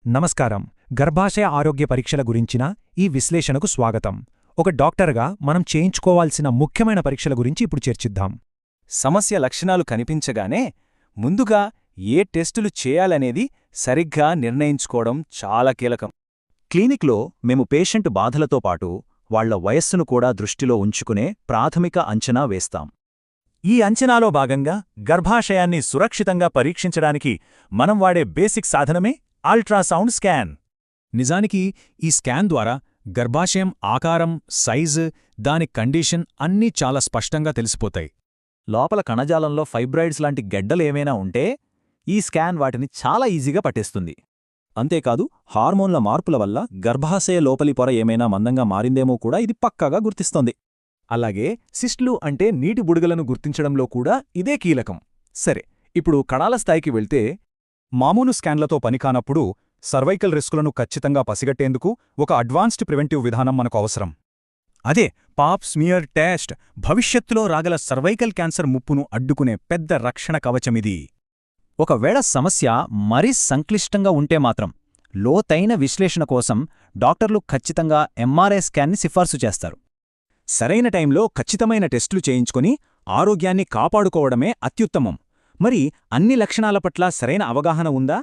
నమస్కారం. గర్భాశయ ఆరోగ్య పరీక్షల గురించిన ఈ విశ్లేషణకు స్వాగతం. ఒక డాక్టర్గా మనం చేయించుకోవాల్సిన ముఖ్యమైన పరీక్షల గురించి ఇప్పుడు చర్చిద్దాం. సమస్య లక్షణాలు కనిపించగానే ముందుగా ఏ టెస్టులు చేయాలనేది సరిగ్గా నిర్ణయించుకోవడం చాలా కీలకం. క్లినిక్లో మేము పేషెంట్ బాధలతో పాటు వాళ్ల వయస్సును కూడా దృష్టిలో ఉంచుకునే ప్రాథమిక అంచనా వేస్తాం. ఈ అంచనాలో భాగంగా గర్భాశయాన్ని సురక్షితంగా పరీక్షించడానికి మనం వాడే బేసిక్ సాధనమే అల్ట్రాసౌండ్ స్కాన్. నిజానికి ఈ స్కాన్ ద్వారా గర్భాశయం ఆకారం, సైజు, దాని కండిషన్ అన్నీ చాలా స్పష్టంగా తెలిసిపోతాయి. లోపల కణజాలంలో ఫైబ్రాయిడ్స్ లాంటి గెడ్డలేమైనా ఉంటే ఈ స్కాన్ వాటిని చాలా ఈజీగా పట్టేస్తుంది. అంతేకాదు, హార్మోన్ల మార్పుల వల్ల గర్భాశయ లోపలి పొర ఏమైనా మందంగా మారిందేమో కూడా ఇది పక్కాగా గుర్తిస్తోంది. అలాగే సిస్ట్లు అంటే నీటి బుడగలను గుర్తించడంలో కూడా ఇదే కీలకం. సరే, ఇప్పుడు కణాల స్థాయికి వెళ్తే మామూలు స్కాన్లతో పనికానప్పుడు సర్వైకల్ రిస్కులను ఖచ్చితంగా పసిగట్టేందుకు ఒక అడ్వాన్స్డ్ ప్రివెంటివ్ విధానం మనకు అవసరం. అదే పాప్ స్మియర్ టెస్ట్, భవిష్యత్తులో రాగల సర్వైకల్ క్యాన్సర్ ముప్పును అడ్డుకునే పెద్ద రక్షణ కవచమిది. ఒకవేళ సమస్య మరీ సంక్లిష్టంగా ఉంటే మాత్రం లోతైన విశ్లేషణ కోసం డాక్టర్లు ఖచ్చితంగా ఎంఆర్ఐ స్కాన్ని సిఫార్సు చేస్తారు. సరైన టైంలో ఖచ్చితమైన టెస్టులు చేయించుకొని ఆరోగ్యాన్ని కాపాడుకోవడమే అత్యుత్తమం. మరి అన్ని లక్షణాల పట్ల సరైన అవగాహన ఉందా?